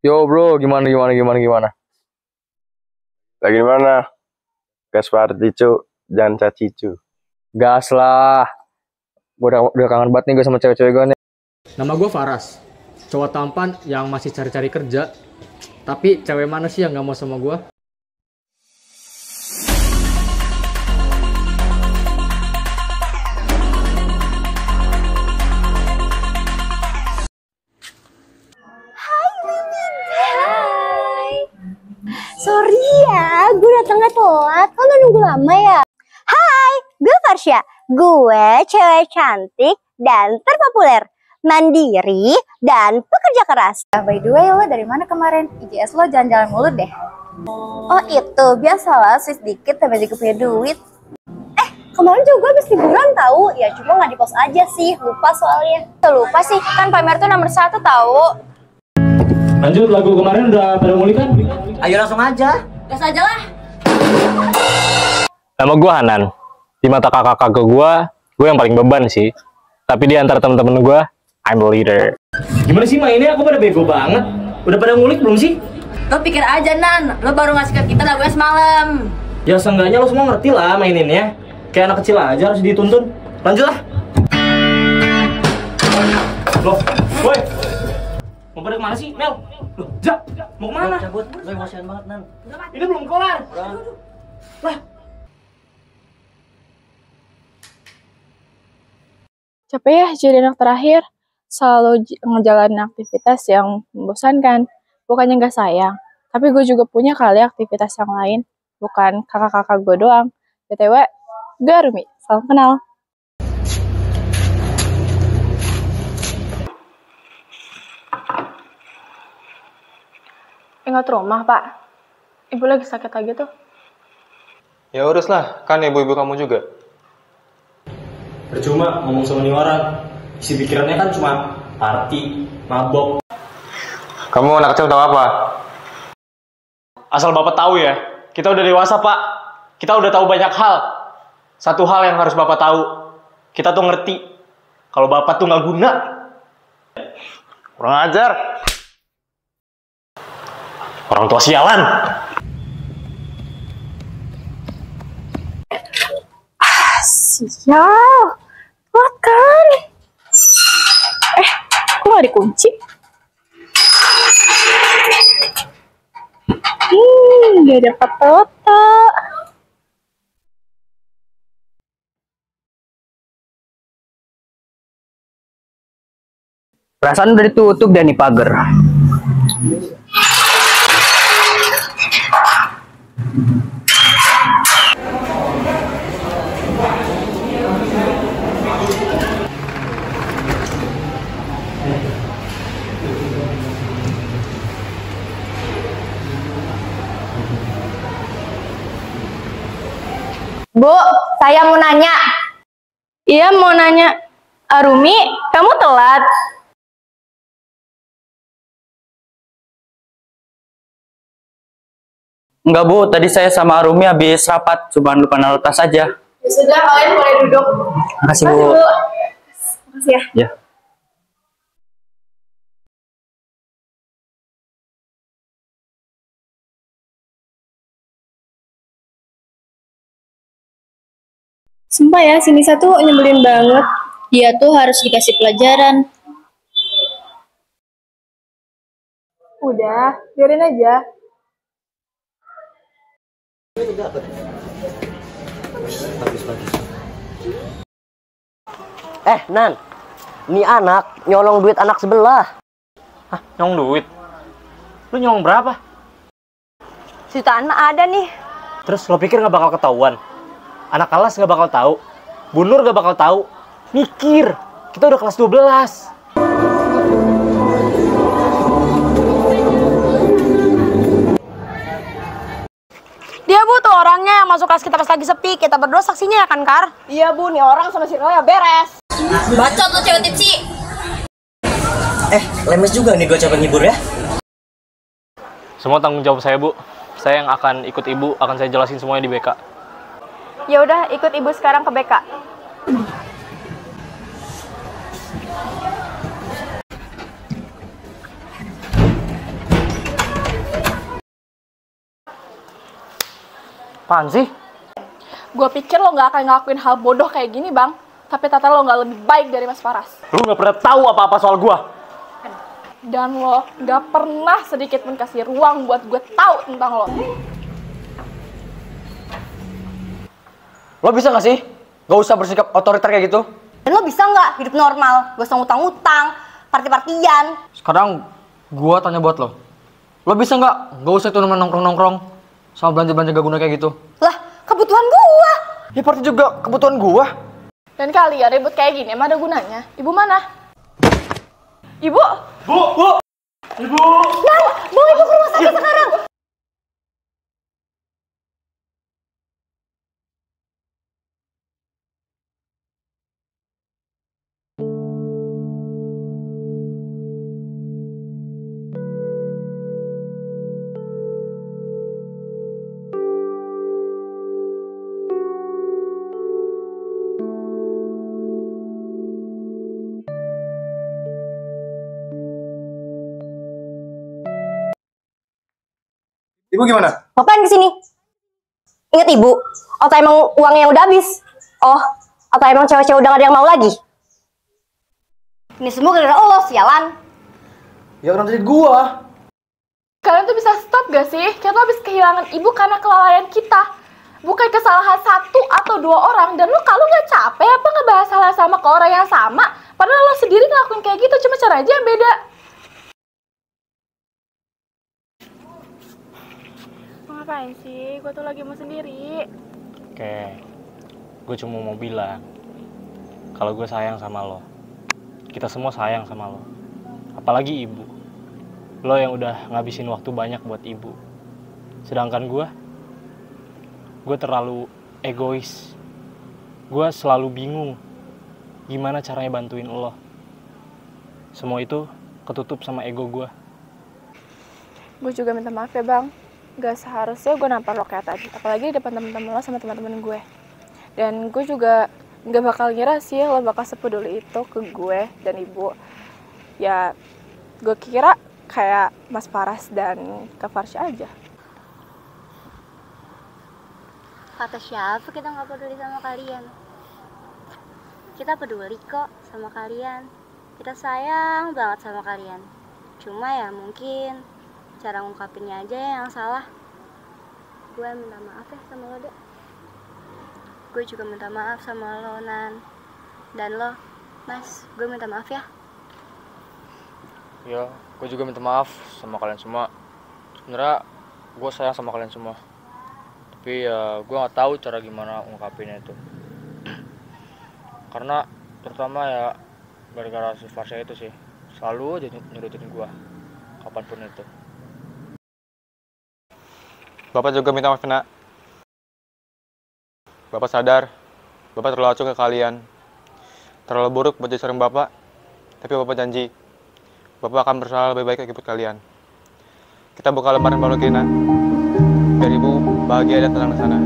Yo bro, gimana? Lagi di mana? Gas party cu, jangan caci cu. Gas lah. Udah kangen banget nih gue sama cewek-cewek gue nih. Nama gue Faras, cowok tampan yang masih cari-cari kerja. Tapi cewek mana sih yang gak mau sama gue? Sorry ya, gue datangnya telat. Kan udah nunggu lama ya. Hai, gue Farsya. Gue cewek cantik dan terpopuler, mandiri dan pekerja keras. By the way, lo dari mana kemarin? IGS lo jalan-jalan mulu deh. Oh itu, biasalah sweet dikit tapi juga punya duit. Kemarin juga habis liburan tahu. Ya cuma nggak di post aja sih, lupa soalnya. Lupa sih, kan pamer tuh nomor 1 tahu. Lanjut, lagu kemarin udah pada mulai kan? Ayo langsung aja. Gas aja lah. Nama gue Hanan. Di mata kakak-kakak gue yang paling beban sih. Tapi di antara temen-temen gue, I'm the leader. Gimana sih mainnya? Aku pada bego banget. Udah pada ngulik belum sih? Lo pikir aja, Nan. Lo baru ngasih ke kita lagunya semalam. Ya seenggaknya lo semua ngerti lah maininnya. Kayak anak kecil aja harus dituntun. Lanjut lah. Loh, woi. Mau pada kemana sih, Mel? Loh, Jak, mau kemana? Cabut, lo emosian banget, Nan. Ini belum kelar. Lah. Capek ya jadi anak terakhir, selalu ngejalanin aktivitas yang membosankan. Bukannya gak sayang, tapi gue juga punya kali aktivitas yang lain, bukan kakak-kakak gue doang. BTW, gue Arumi, salam kenal. Ingat rumah, Pak. Ibu lagi sakit lagi tuh. Ya urus lah, kan ibu-ibu kamu juga. Percuma ngomong sama nih orang. Isi pikirannya kan cuma party, mabok. Kamu anak kecil tahu apa? Asal Bapak tahu ya, kita udah dewasa Pak. Kita udah tahu banyak hal. Satu hal yang harus Bapak tahu, kita tuh ngerti kalau Bapak tuh nggak guna. Kurang ajar. Orang tua sialan. Sial, makan. Kok gak dikunci? Gak dapat toto. Perasaan udah ditutup dan nih pagar. Bu, saya mau nanya. Iya, mau nanya. Arumi, kamu telat? Enggak Bu, tadi saya sama Arumi habis rapat, cuma lupa naruh tas aja. Ya sudah, kalian boleh duduk. Makasih Bu. Makasih ya. Ya. Sumpah ya, sini satu nyebelin banget. Dia tuh harus dikasih pelajaran. Udah, biarin aja. Nan, nih anak nyolong duit anak sebelah. Hah, nyolong duit? Lu nyolong berapa? Jutaan mah ada nih. Terus lo pikir nggak bakal ketahuan? Anak kelas nggak bakal tahu, Bu Nur nggak bakal tahu. Mikir, kita udah kelas 12. Dia Bu tuh orangnya yang masuk kelas kita pas lagi sepi. Kita berdua saksinya ya kan, Kar? Iya Bu, nih orang sama si Roya beres. Bacot lo cewek tipsi. Lemes juga nih gue coba ngibur ya. Semua tanggung jawab saya Bu. Saya yang akan ikut Ibu, akan saya jelasin semuanya di BK. Ya udah, ikut ibu sekarang ke BK. Apaan sih? Gue pikir lo nggak akan ngelakuin hal bodoh kayak gini, Bang. Tapi ternyata lo nggak lebih baik dari Mas Faras. Lu nggak pernah tahu apa-apa soal gua. Dan lo nggak pernah sedikit pun kasih ruang buat gue tahu tentang lo. Lo bisa nggak sih? Gak usah bersikap otoriter kayak gitu. Dan lo bisa nggak hidup normal? Gak usah ngutang-ngutang, party-partian. Sekarang gua tanya buat lo. Lo bisa nggak? Gak usah tuh nongkrong-nongkrong sama belanja-belanja gak guna kayak gitu. Lah, kebutuhan gua. Ya party juga kebutuhan gua. Dan kalian ribut kayak gini, emang ada gunanya? Ibu mana? Ibu? Bu! Ibu! Nan, bawa ibu ke rumah sakit sekarang. Ibu gimana? Ngapain kesini? Ingat ibu? Atau emang uangnya udah habis? Oh, atau emang cewek-cewek udah gak ada yang mau lagi? Ini semua gara-gara lo, sialan. Ya orang tadi gua. Kalian tuh bisa stop gak sih? Kita tuh habis kehilangan ibu karena kelalaian kita. Bukan kesalahan satu atau dua orang. Dan kalau nggak capek apa ngebahas hal yang sama ke orang yang sama? Padahal lo sendiri ngelakuin kayak gitu, cuma cara aja yang beda. Ngapain sih? Gue tuh lagi mau sendiri. Oke, gue cuma mau bilang kalau gue sayang sama lo. Kita semua sayang sama lo. Apalagi ibu. Lo yang udah ngabisin waktu banyak buat ibu. Sedangkan gue terlalu egois. Gue selalu bingung gimana caranya bantuin lo. Semua itu ketutup sama ego gue. Gue juga minta maaf ya, Bang. Gak seharusnya gue nampar lo kayak tadi, apalagi di depan temen-temen lo sama teman-teman gue. Dan gue juga gak bakal ngira sih lo bakal sepeduli itu ke gue dan ibu. Ya gue kira kayak Mas Faras dan Kak Farsya aja. Kata siapa kita gak peduli sama kalian? Kita peduli kok sama kalian. Kita sayang banget sama kalian. Cuma ya mungkin cara ngungkapinnya aja yang salah. Gue minta maaf ya sama lo, Dek. Gue juga minta maaf sama lo, Nan. Dan lo, Mas, gue minta maaf ya. Ya, gue juga minta maaf sama kalian semua. Sebenarnya gue sayang sama kalian semua. Tapi ya gue nggak tahu cara gimana ngungkapinnya itu. Karena terutama ya gara-gara si Farsya itu sih. Selalu aja nyurutin gue kapanpun itu. Bapak juga minta maaf, Nak. Bapak sadar, Bapak terlalu acuh ke kalian. Terlalu buruk buat jadi seorang Bapak. Tapi Bapak janji, Bapak akan berusaha lebih baik lagi buat kalian. Kita buka lembaran baru lagi, Nak. Biar Ibu bahagia dan tenang di sana.